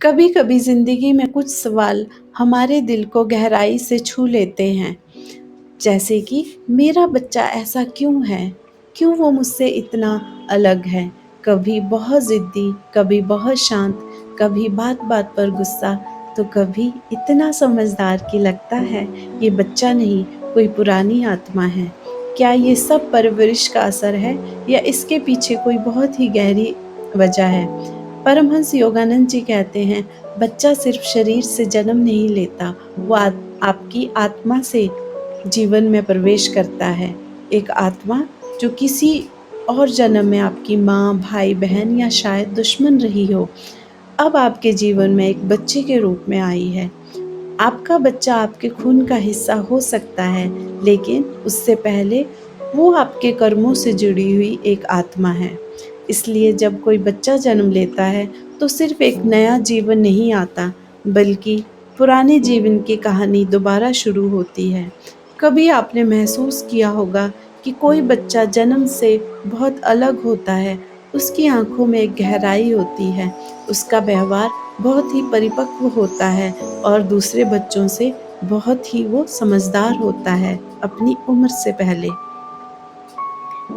कभी कभी जिंदगी में कुछ सवाल हमारे दिल को गहराई से छू लेते हैं। जैसे कि मेरा बच्चा ऐसा क्यों है, क्यों वो मुझसे इतना अलग है। कभी बहुत जिद्दी, कभी बहुत शांत, कभी बात बात पर गुस्सा, तो कभी इतना समझदार कि लगता है ये बच्चा नहीं, कोई पुरानी आत्मा है। क्या ये सब परवरिश का असर है या इसके पीछे कोई बहुत ही गहरी वजह है। परमहंस योगानंद जी कहते हैं, बच्चा सिर्फ शरीर से जन्म नहीं लेता, वो आपकी आत्मा से जीवन में प्रवेश करता है। एक आत्मा जो किसी और जन्म में आपकी माँ, भाई, बहन या शायद दुश्मन रही हो, अब आपके जीवन में एक बच्चे के रूप में आई है। आपका बच्चा आपके खून का हिस्सा हो सकता है, लेकिन उससे पहले वो आपके कर्मों से जुड़ी हुई एक आत्मा है। इसलिए जब कोई बच्चा जन्म लेता है, तो सिर्फ एक नया जीवन नहीं आता, बल्कि पुराने जीवन की कहानी दोबारा शुरू होती है। कभी आपने महसूस किया होगा कि कोई बच्चा जन्म से बहुत अलग होता है, उसकी आंखों में एक गहराई होती है, उसका व्यवहार बहुत ही परिपक्व होता है और दूसरे बच्चों से बहुत ही वो समझदार होता है अपनी उम्र से पहले।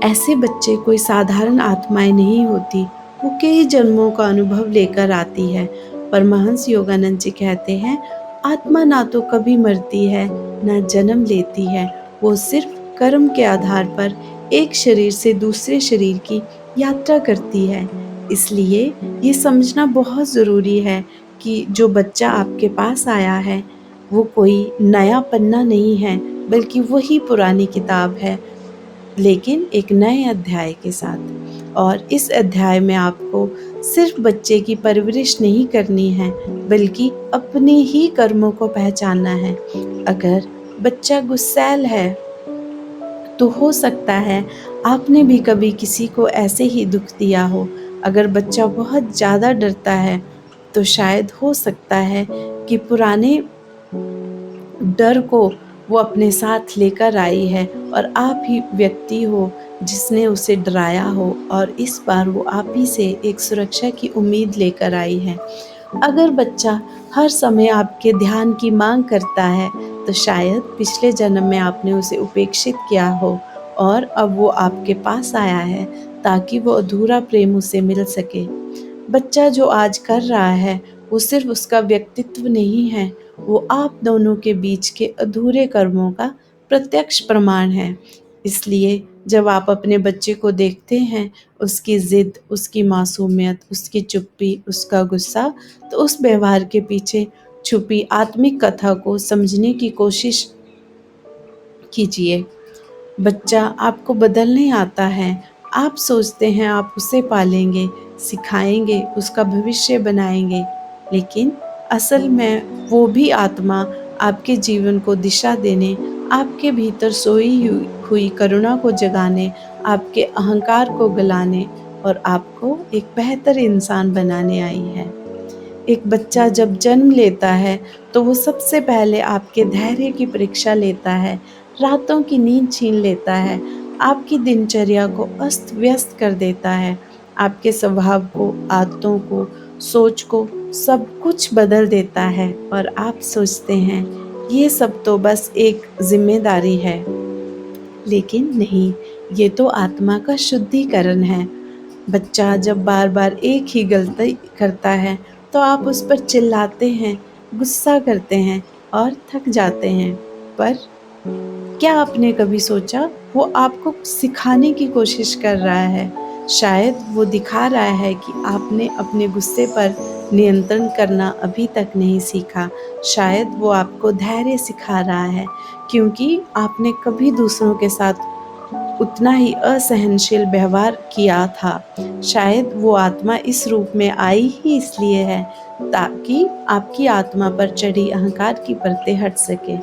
ऐसे बच्चे कोई साधारण आत्माएं नहीं होती, वो कई जन्मों का अनुभव लेकर आती है। परमहंस योगानंद जी कहते हैं, आत्मा ना तो कभी मरती है, ना जन्म लेती है, वो सिर्फ कर्म के आधार पर एक शरीर से दूसरे शरीर की यात्रा करती है। इसलिए ये समझना बहुत ज़रूरी है कि जो बच्चा आपके पास आया है, वो कोई नया पन्ना नहीं है, बल्कि वही पुरानी किताब है, लेकिन एक नए अध्याय के साथ। और इस अध्याय में आपको सिर्फ बच्चे की परवरिश नहीं करनी है, बल्कि अपने ही कर्मों को पहचानना है। अगर बच्चा गुस्सैल है, तो हो सकता है आपने भी कभी किसी को ऐसे ही दुख दिया हो। अगर बच्चा बहुत ज़्यादा डरता है, तो शायद हो सकता है कि पुराने डर को वो अपने साथ लेकर आई है और आप ही व्यक्ति हो जिसने उसे डराया हो, और इस बार वो आप ही से एक सुरक्षा की उम्मीद लेकर आई है। अगर बच्चा हर समय आपके ध्यान की मांग करता है, तो शायद पिछले जन्म में आपने उसे उपेक्षित किया हो और अब वो आपके पास आया है ताकि वो अधूरा प्रेम उसे मिल सके। बच्चा जो आज कर रहा है, वो सिर्फ उसका व्यक्तित्व नहीं है, वो आप दोनों के बीच के अधूरे कर्मों का प्रत्यक्ष प्रमाण है। इसलिए जब आप अपने बच्चे को देखते हैं, उसकी ज़िद, उसकी मासूमियत, उसकी चुप्पी, उसका गुस्सा, तो उस व्यवहार के पीछे छुपी आत्मिक कथा को समझने की कोशिश कीजिए। बच्चा आपको बदलने आता है। आप सोचते हैं आप उसे पालेंगे, सिखाएंगे, उसका भविष्य बनाएंगे, लेकिन असल में वो भी आत्मा आपके जीवन को दिशा देने, आपके भीतर सोई हुई करुणा को जगाने, आपके अहंकार को गलाने और आपको एक बेहतर इंसान बनाने आई है। एक बच्चा जब जन्म लेता है, तो वो सबसे पहले आपके धैर्य की परीक्षा लेता है, रातों की नींद छीन लेता है, आपकी दिनचर्या को अस्त व्यस्त कर देता है, आपके स्वभाव को, आदतों को, सोच को, सब कुछ बदल देता है और आप सोचते हैं ये सब तो बस एक जिम्मेदारी है। लेकिन नहीं, ये तो आत्मा का शुद्धिकरण है। बच्चा जब बार बार एक ही गलती करता है, तो आप उस पर चिल्लाते हैं, गुस्सा करते हैं और थक जाते हैं। पर क्या आपने कभी सोचा, वो आपको सिखाने की कोशिश कर रहा है। शायद वो दिखा रहा है कि आपने अपने गुस्से पर नियंत्रण करना अभी तक नहीं सीखा। शायद वो आपको धैर्य सिखा रहा है, क्योंकि आपने कभी दूसरों के साथ उतना ही असहनशील व्यवहार किया था। शायद वो आत्मा इस रूप में आई ही इसलिए है, ताकि आपकी आत्मा पर चढ़ी अहंकार की परतें हट सके।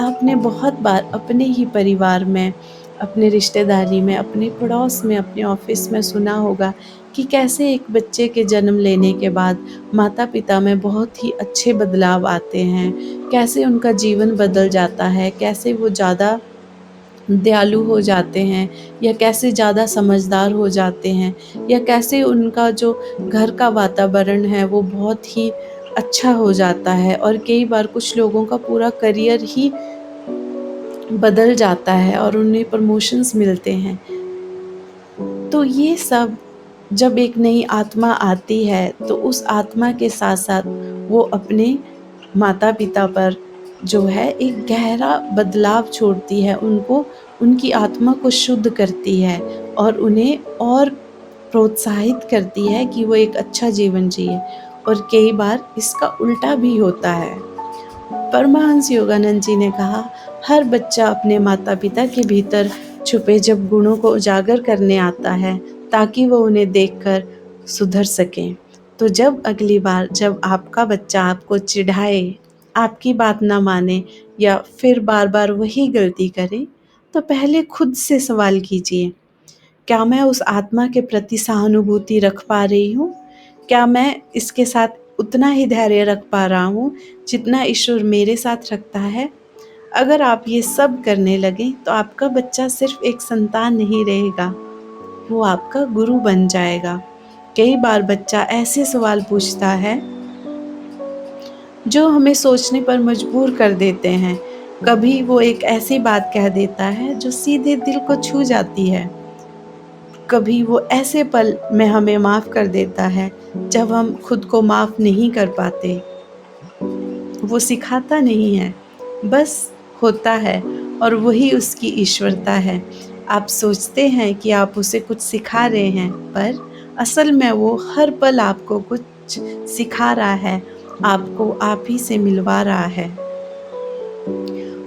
आपने बहुत बार अपने ही परिवार में, अपने रिश्तेदारी में, अपने पड़ोस में, अपने ऑफिस में सुना होगा कि कैसे एक बच्चे के जन्म लेने के बाद माता-पिता में बहुत ही अच्छे बदलाव आते हैं, कैसे उनका जीवन बदल जाता है, कैसे वो ज़्यादा दयालु हो जाते हैं, या कैसे ज़्यादा समझदार हो जाते हैं, या कैसे उनका जो घर का वातावरण है वो बहुत ही अच्छा हो जाता है, और कई बार कुछ लोगों का पूरा करियर ही बदल जाता है और उन्हें प्रमोशंस मिलते हैं। तो ये सब जब एक नई आत्मा आती है, तो उस आत्मा के साथ-साथ वो अपने माता-पिता पर जो है एक गहरा बदलाव छोड़ती है, उनकी आत्मा को शुद्ध करती है और उन्हें और प्रोत्साहित करती है कि वो एक अच्छा जीवन जिए। और कई बार इसका उल्टा भी होता है। परमहंस योगानंद जी ने कहा, हर बच्चा अपने माता-पिता के भीतर छुपे जब गुणों को उजागर करने आता है, ताकि वो उन्हें देखकर सुधर सकें। तो जब अगली बार जब आपका बच्चा आपको चिढ़ाए, आपकी बात ना माने, या फिर बार-बार वही गलती करे, तो पहले खुद से सवाल कीजिए, क्या मैं उस आत्मा के प्रति सहानुभूति रख पा रही हूँ? क्या मैं इसके साथ उतना ही धैर्य रख पा रहा हूँ जितना ईश्वर मेरे साथ रखता है? अगर आप ये सब करने लगें, तो आपका बच्चा सिर्फ एक संतान नहीं रहेगा, वो आपका गुरु बन जाएगा। कई बार बच्चा ऐसे सवाल पूछता है जो हमें सोचने पर मजबूर कर देते हैं। कभी वो एक ऐसी बात कह देता है जो सीधे दिल को छू जाती है। कभी वो ऐसे पल में हमें माफ़ कर देता है जब हम खुद को माफ़ नहीं कर पाते। वो सिखाता नहीं है, बस होता है, और वही उसकी ईश्वरता है। आप सोचते हैं कि आप उसे कुछ सिखा रहे हैं, पर असल में वो हर पल आपको कुछ सिखा रहा है, आपको आप ही से मिलवा रहा है।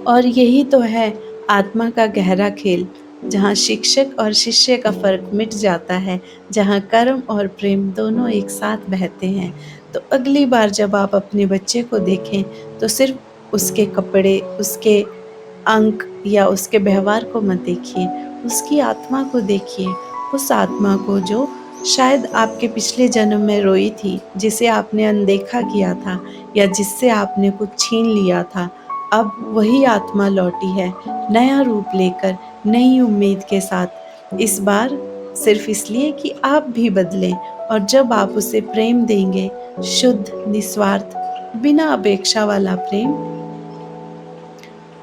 और यही तो है आत्मा का गहरा खेल, जहाँ शिक्षक और शिष्य का फ़र्क मिट जाता है, जहाँ कर्म और प्रेम दोनों एक साथ बहते हैं। तो अगली बार जब आप अपने बच्चे को देखें, तो सिर्फ़ उसके कपड़े, उसके अंक या उसके व्यवहार को मत देखिए, उसकी आत्मा को देखिए। उस आत्मा को जो शायद आपके पिछले जन्म में रोई थी, जिसे आपने अनदेखा किया था, या जिससे आपने कुछ छीन लिया था। अब वही आत्मा लौटी है, नया रूप लेकर, नई उम्मीद के साथ। इस बार सिर्फ़ इसलिए कि आप भी बदलें, और जब आप उसे प्रेम देंगे, शुद्ध, निस्वार्थ, बिना अपेक्षा वाला प्रेम,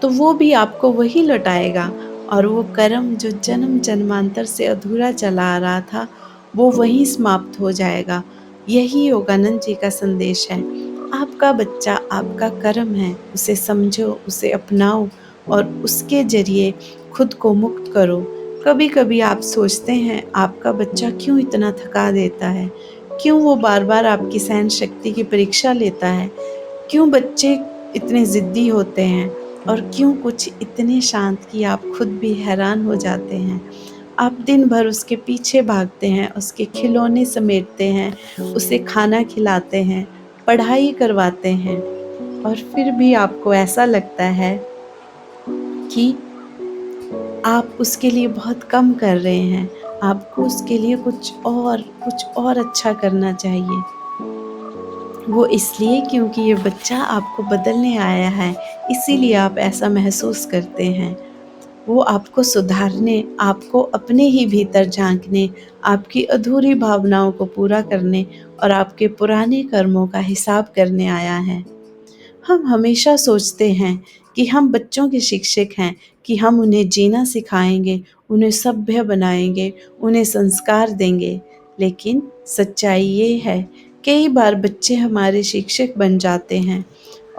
तो वो भी आपको वही लौटाएगा, और वो कर्म जो जन्म जन्मांतर से अधूरा चला आ रहा था, वो वहीं समाप्त हो जाएगा। यही योगानंद जी का संदेश है। आपका बच्चा आपका कर्म है, उसे समझो, उसे अपनाओ, और उसके ज़रिए खुद को मुक्त करो। कभी-कभी आप सोचते हैं, आपका बच्चा क्यों इतना थका देता है? क्यों वो बार-बार आपकी सहन शक्ति की परीक्षा लेता है? क्यों बच्चे इतने ज़िद्दी होते हैं, और क्यों कुछ इतने शांत कि आप खुद भी हैरान हो जाते हैं। आप दिन भर उसके पीछे भागते हैं, उसके खिलौने समेटते हैं, उसे खाना खिलाते हैं, पढ़ाई करवाते हैं, और फिर भी आपको ऐसा लगता है कि आप उसके लिए बहुत कम कर रहे हैं। आपको उसके लिए कुछ और अच्छा करना चाहिए। वो इसलिए क्योंकि ये बच्चा आपको बदलने आया है, इसीलिए आप ऐसा महसूस करते हैं। वो आपको सुधारने, आपको अपने ही भीतर झाँकने, आपकी अधूरी भावनाओं को पूरा करने और आपके पुराने कर्मों का हिसाब करने आया है। हम हमेशा सोचते हैं कि हम बच्चों के शिक्षक हैं, कि हम उन्हें जीना सिखाएँगे, उन्हें सभ्य बनाएँगे, उन्हें संस्कार देंगे। लेकिन सच्चाई ये है, कई बार बच्चे हमारे शिक्षक बन जाते हैं,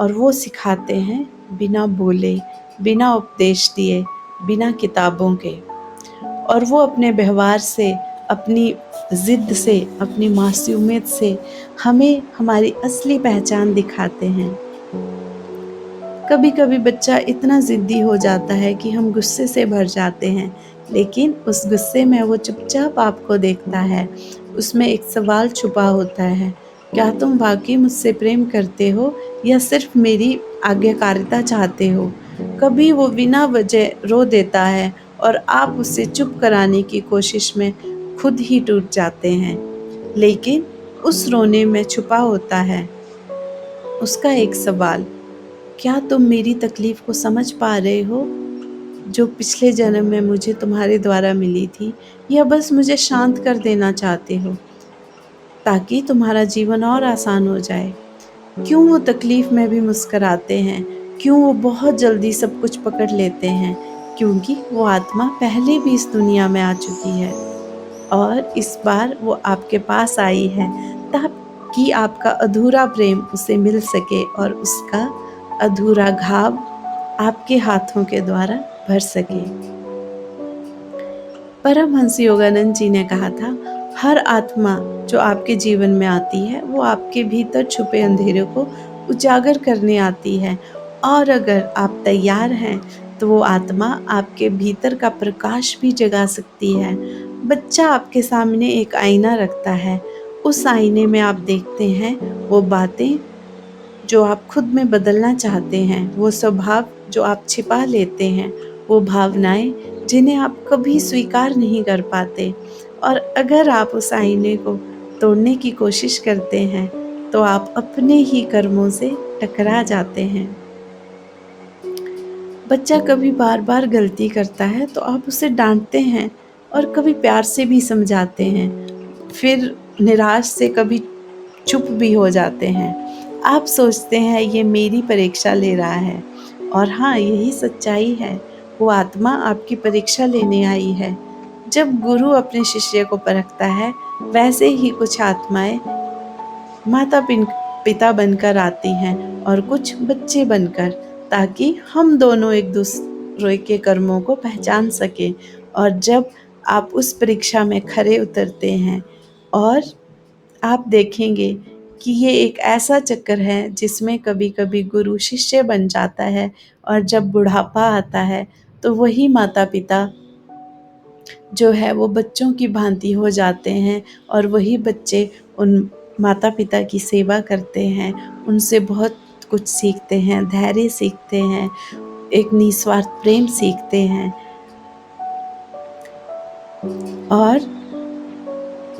और वो सिखाते हैं बिना बोले, बिना उपदेश दिए, बिना किताबों के। और वो अपने व्यवहार से, अपनी ज़िद से, अपनी मासूमियत से हमें हमारी असली पहचान दिखाते हैं। कभी-कभी बच्चा इतना ज़िद्दी हो जाता है कि हम गुस्से से भर जाते हैं, लेकिन उस गुस्से में वो चुपचाप आपको देखता है। उसमें एक सवाल छुपा होता है, क्या तुम वाक़ई मुझसे प्रेम करते हो, या सिर्फ़ मेरी आज्ञाकारिता चाहते हो? कभी वो बिना वजह रो देता है, और आप उसे चुप कराने की कोशिश में खुद ही टूट जाते हैं। लेकिन उस रोने में छुपा होता है उसका एक सवाल, क्या तुम मेरी तकलीफ़ को समझ पा रहे हो? जो पिछले जन्म में मुझे तुम्हारे द्वारा मिली थी, या बस मुझे शांत कर देना चाहते हो ताकि तुम्हारा जीवन और आसान हो जाए? क्यों वो तकलीफ में भी मुस्कुराते हैं? क्यों वो बहुत जल्दी सब कुछ पकड़ लेते हैं? क्योंकि वो आत्मा पहले भी इस दुनिया में आ चुकी है और इस बार वो आपके पास आई है ताकि आपका अधूरा प्रेम उसे मिल सके और उसका अधूरा घाव आपके हाथों के द्वारा भर सके। परमहंस योगानंद जी ने कहा था, हर आत्मा जो आपके जीवन में आती है वो आपके भीतर छुपे अंधेरे को उजागर करने आती है, और अगर आप तैयार हैं तो वो आत्मा आपके भीतर का प्रकाश भी जगा सकती है। बच्चा आपके सामने एक आईना रखता है, उस आईने में आप देखते हैं वो बातें जो आप खुद में बदलना चाहते हैं, वो स्वभाव जो आप छिपा लेते हैं, वो भावनाएं जिन्हें आप कभी स्वीकार नहीं कर पाते। और अगर आप उस आईने को तोड़ने की कोशिश करते हैं तो आप अपने ही कर्मों से टकरा जाते हैं। बच्चा कभी बार बार गलती करता है तो आप उसे डांटते हैं और कभी प्यार से भी समझाते हैं, फिर निराश से कभी चुप भी हो जाते हैं। आप सोचते हैं ये मेरी परीक्षा ले रहा है, और हाँ, यही सच्चाई है। वो आत्मा आपकी परीक्षा लेने आई है। जब गुरु अपने शिष्य को परखता है, वैसे ही कुछ आत्माएं माता पिता बनकर आती हैं और कुछ बच्चे बनकर, ताकि हम दोनों एक दूसरे के कर्मों को पहचान सकें। और जब आप उस परीक्षा में खरे उतरते हैं, और आप देखेंगे कि ये एक ऐसा चक्कर है जिसमें कभी-कभी गुरु शिष्य बन जाता है, और जब बुढ़ापा आता है तो वही माता-पिता जो है वो बच्चों की भांति हो जाते हैं, और वही बच्चे उन माता-पिता की सेवा करते हैं, उनसे बहुत कुछ सीखते हैं, धैर्य सीखते हैं, एक निस्वार्थ प्रेम सीखते हैं। और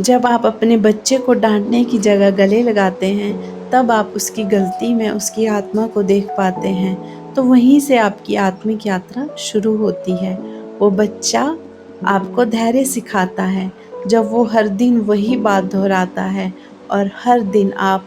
जब आप अपने बच्चे को डांटने की जगह गले लगाते हैं, तब आप उसकी गलती में उसकी आत्मा को देख पाते हैं। तो वहीं से आपकी आत्मिक यात्रा शुरू होती है। वो बच्चा आपको धैर्य सिखाता है, जब वो हर दिन वही बात दोहराता है और हर दिन आप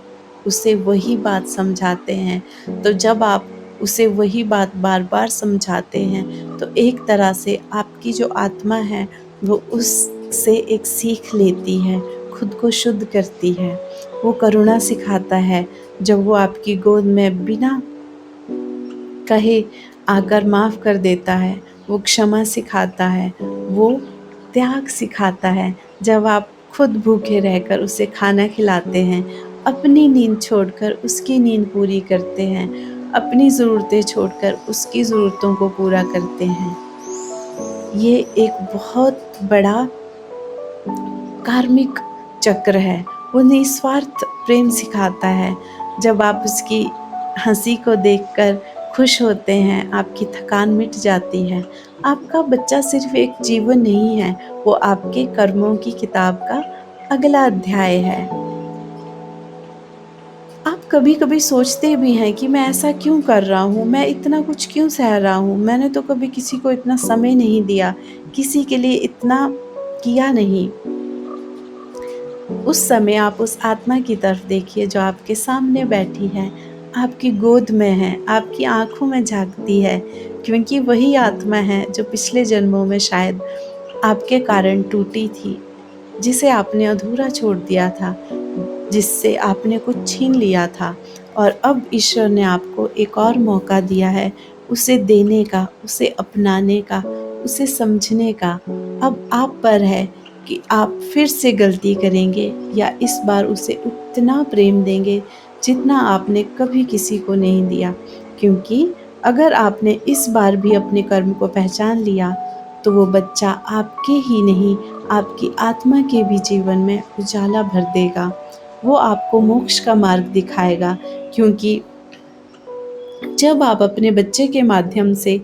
उसे वही बात समझाते हैं। तो जब आप उसे वही बात बार-बार समझाते हैं, तो एक तरह से आपकी जो आत्मा है वो उससे एक सीख लेती है, खुद को शुद्ध करती है। वो करुणा सिखाता है, जब वो आपकी गोद में बिना कहे आकर माफ़ कर देता है। वो क्षमा सिखाता है, वो त्याग सिखाता है, जब आप खुद भूखे रहकर उसे खाना खिलाते हैं, अपनी नींद छोड़कर उसकी नींद पूरी करते हैं, अपनी ज़रूरतें छोड़कर उसकी ज़रूरतों को पूरा करते हैं। ये एक बहुत बड़ा कार्मिक चक्र है। वो निस्वार्थ प्रेम सिखाता है, जब आप उसकी हँसी को देखकर खुश होते हैं, आपकी थकान मिट जाती है। आपका बच्चा सिर्फ़ एक जीवन नहीं है, वो आपके कर्मों की किताब का अगला अध्याय है। आप कभी-कभी सोचते भी हैं कि मैं ऐसा क्यों कर रहा हूँ? मैं इतना कुछ क्यों सह रहा हूँ? मैंने तो कभी किसी को इतना समय नहीं दिया, किसी के लिए इतना किया नहीं। उस समय आप उस आत्मा की तरफ देखिए जो आपके सामने बैठी है, आपकी गोद में है, आपकी आँखों में झाँकती है, क्योंकि वही आत्मा है जो पिछले जन्मों में शायद आपके कारण टूटी थी, जिसे आपने अधूरा छोड़ दिया था, जिससे आपने कुछ छीन लिया था, और अब ईश्वर ने आपको एक और मौका दिया है उसे देने का, उसे अपनाने का, उसे समझने का। अब आप पर है कि आप फिर से गलती करेंगे या इस बार उसे उतना प्रेम देंगे जितना आपने कभी किसी को नहीं दिया। क्योंकि अगर आपने इस बार भी अपने कर्म को पहचान लिया, तो वो बच्चा आपके ही नहीं, आपकी आत्मा के भी जीवन में उजाला भर देगा। वो आपको मोक्ष का मार्ग दिखाएगा, क्योंकि जब आप अपने बच्चे के माध्यम से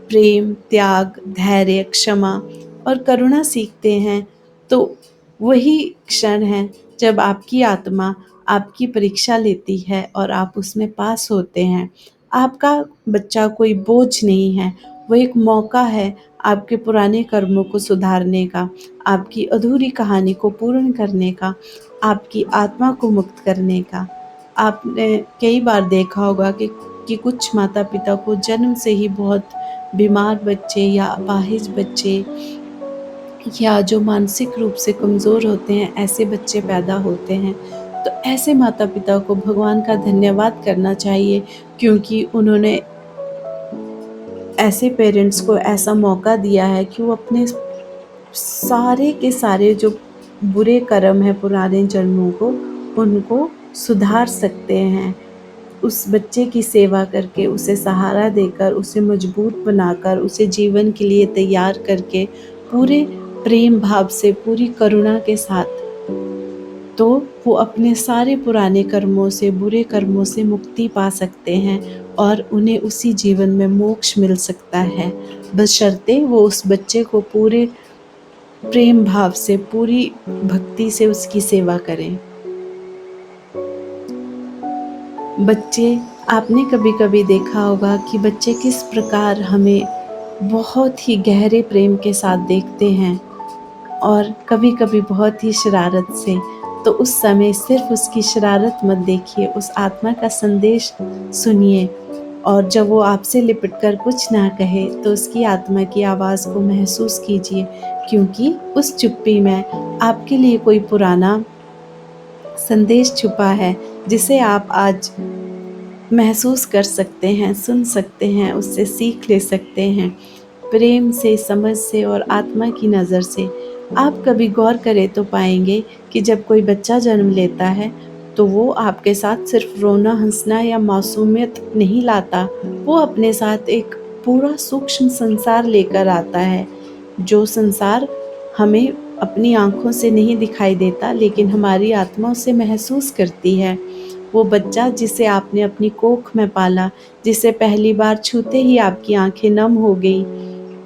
प्रेम, त्याग, धैर्य, क्षमा और करुणा सीखते हैं, तो वही क्षण है जब आपकी आत्मा आपकी परीक्षा लेती है और आप उसमें पास होते हैं। आपका बच्चा कोई बोझ नहीं है, वो एक मौका है आपके पुराने कर्मों को सुधारने का, आपकी अधूरी कहानी को पूर्ण करने का, आपकी आत्मा को मुक्त करने का। आपने कई बार देखा होगा कि कुछ माता-पिता को जन्म से ही बहुत बीमार बच्चे या अपाहिज बच्चे या जो मानसिक रूप से कमज़ोर होते हैं, ऐसे बच्चे पैदा होते हैं। तो ऐसे माता-पिता को भगवान का धन्यवाद करना चाहिए, क्योंकि उन्होंने ऐसे पेरेंट्स को ऐसा मौका दिया है कि वो अपने सारे के सारे जो बुरे कर्म हैं पुराने जन्मों को, उनको सुधार सकते हैं। उस बच्चे की सेवा करके, उसे सहारा देकर, उसे मजबूत बनाकर, उसे जीवन के लिए तैयार करके, पूरे प्रेम भाव से, पूरी करुणा के साथ, तो वो अपने सारे पुराने कर्मों से, बुरे कर्मों से मुक्ति पा सकते हैं और उन्हें उसी जीवन में मोक्ष मिल सकता है, बशर्ते वो उस बच्चे को पूरे प्रेम भाव से, पूरी भक्ति से उसकी सेवा करें। बच्चे, आपने कभी-कभी देखा होगा कि बच्चे किस प्रकार हमें बहुत ही गहरे प्रेम के साथ देखते हैं और कभी-कभी बहुत ही शरारत से। तो उस समय सिर्फ़ उसकी शरारत मत देखिए, उस आत्मा का संदेश सुनिए और जब वो आपसे लिपट कर कुछ ना कहे, तो उसकी आत्मा की आवाज़ को महसूस कीजिए, क्योंकि उस चुप्पी में आपके लिए कोई पुराना संदेश छुपा है, जिसे आप आज महसूस कर सकते हैं, सुन सकते हैं, उससे सीख ले सकते हैं। प्रेम से, समझ से और आत्मा की नज़र से। आप कभी गौर करें तो पाएँगे कि जब कोई बच्चा जन्म लेता है, तो वो आपके साथ सिर्फ़ रोना, हँसना या मासूमियत नहीं लाता, वो अपने साथ एक पूरा सूक्ष्म संसार लेकर आता है, जो संसार हमें अपनी आँखों से नहीं दिखाई देता, लेकिन हमारी आत्मा उसे महसूस करती है। वो बच्चा जिसे आपने अपनी कोख में पाला, जिसे पहली बार छूते ही आपकी आँखें नम हो गईं,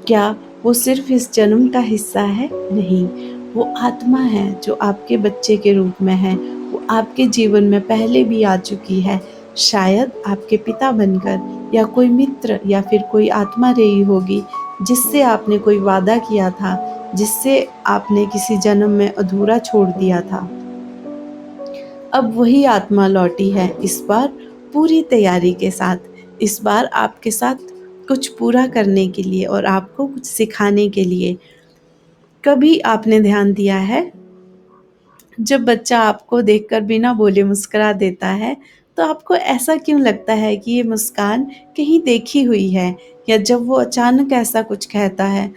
क्या वो सिर्फ़ इस जन्म का हिस्सा है? नहीं, वो आत्मा है जो आपके बच्चे के रूप में है, वो आपके जीवन में पहले भी आ चुकी है, शायद आपके पिता बनकर, या कोई मित्र या फिर कोई आत्मा रही होगी, जिससे आपने कोई वादा किया था, जिससे आपने किसी जन्म में अधूरा छोड़ दिया था। अब वही आत्मा लौटी है, इस बार पूरी तैयारी के साथ, इस बार आपके साथ कुछ पूरा करने के लिए और आपको कुछ सिखाने के लिए। कभी आपने ध्यान दिया है, जब बच्चा आपको देखकर बिना बोले मुस्कुरा देता है, तो आपको ऐसा क्यों लगता है कि ये मुस्कान कहीं देखी हुई है? या जब वो अचानक ऐसा कुछ कहता है,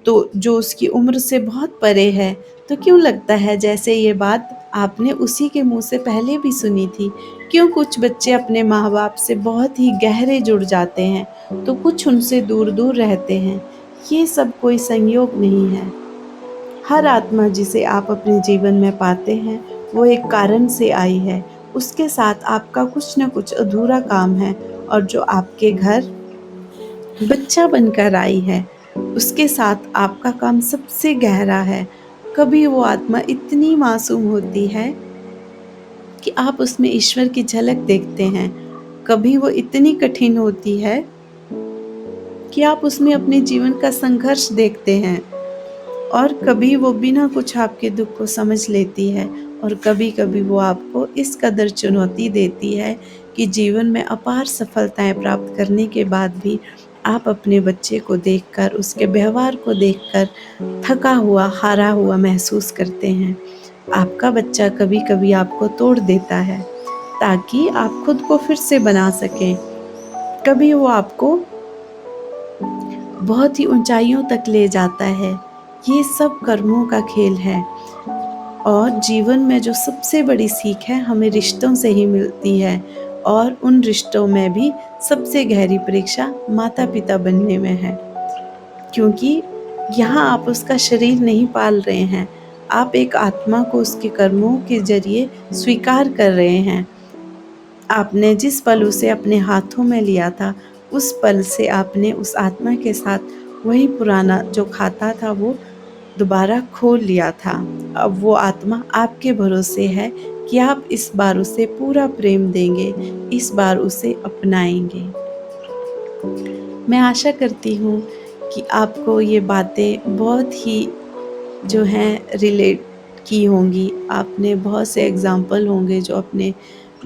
तो जो उसकी उम्र से बहुत परे है, तो क्यों लगता है जैसे ये बात आपने उसी के मुँह से पहले भी सुनी थी? क्यों कुछ बच्चे अपने माँ-बाप से बहुत ही गहरे जुड़ जाते हैं, तो कुछ उनसे दूर-दूर रहते हैं? ये सब कोई संयोग नहीं है। हर आत्मा जिसे आप अपने जीवन में पाते हैं, वो एक कारण से आई है। उसके साथ आपका कुछ न कुछ अधूरा काम है, और जो आपके घर बच्चा बनकर आई है, उसके साथ आपका काम सबसे गहरा है। कभी वो आत्मा इतनी मासूम होती है कि आप उसमें ईश्वर की झलक देखते हैं। कभी वो इतनी कठिन होती है कि आप उसमें अपने जीवन का संघर्ष देखते हैं। और कभी वो बिना कुछ आपके दुःख को समझ लेती है, और कभी-कभी वो आपको इस कदर चुनौती देती है कि जीवन में अपार सफलताएँ प्राप्त करने के बाद भी आप अपने बच्चे को देखकर, उसके व्यवहार को देखकर थका हुआ, हारा हुआ महसूस करते हैं। आपका बच्चा कभी-कभी आपको तोड़ देता है, ताकि आप खुद को फिर से बना सकें। कभी वो आपको बहुत ही ऊँचाइयों तक ले जाता है। ये सब कर्मों का खेल है, और जीवन में जो सबसे बड़ी सीख है, हमें रिश्तों से ही मिलती है, और उन रिश्तों में भी सबसे गहरी परीक्षा माता-पिता बनने में है। क्योंकि यहाँ आप उसका शरीर नहीं पाल रहे हैं, आप एक आत्मा को उसके कर्मों के ज़रिए स्वीकार कर रहे हैं। आपने जिस पल उसे अपने हाथों में लिया था, उस पल से आपने उस आत्मा के साथ वही पुराना जो खाता था, वो दोबारा खोल लिया था। अब वो आत्मा आपके भरोसे है कि आप इस बार उसे पूरा प्रेम देंगे, इस बार उसे अपनाएँगे। मैं आशा करती हूँ कि आपको ये बातें बहुत ही जो हैं रिलेट की होंगी। आपने बहुत से एग्ज़ाम्पल होंगे जो अपने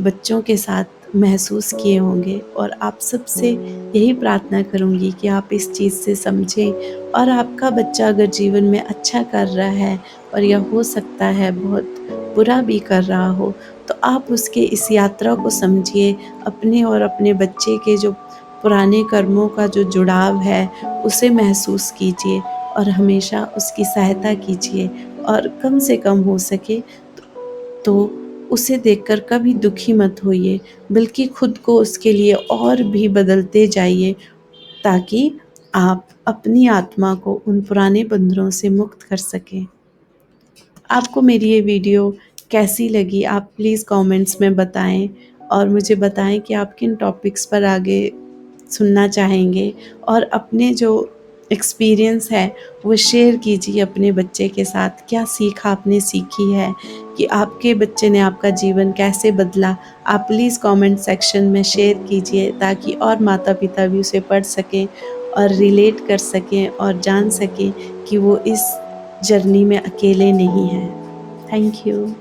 बच्चों के साथ महसूस किए होंगे, और आप सबसे यही प्रार्थना करूँगी कि आप इस चीज़ से समझें, और आपका बच्चा अगर जीवन में अच्छा कर रहा है और या हो सकता है बहुत बुरा भी कर रहा हो, तो आप उसके इस यात्रा को समझिए, अपने और अपने बच्चे के जो पुराने कर्मों का जो जुड़ाव है, उसे महसूस कीजिए और हमेशा उसकी सहायता कीजिए, और कम से कम हो सके तो उसे देखकर कभी दुखी मत होइए, बल्कि खुद को उसके लिए और भी बदलते जाइए, ताकि आप अपनी आत्मा को उन पुराने बंधनों से मुक्त कर सकें। आपको मेरी ये वीडियो कैसी लगी, आप प्लीज़ कमेंट्स में बताएं, और मुझे बताएं कि आप किन टॉपिक्स पर आगे सुनना चाहेंगे, और अपने जो एक्सपीरियंस है वो शेयर कीजिए अपने बच्चे के साथ। क्या सीख आपने सीखी है, कि आपके बच्चे ने आपका जीवन कैसे बदला, आप प्लीज़ कमेंट सेक्शन में शेयर कीजिए, ताकि और माता-पिता भी उसे पढ़ सकें और रिलेट कर सकें और जान सकें कि वो इस जर्नी में अकेले नहीं हैं। Thank you.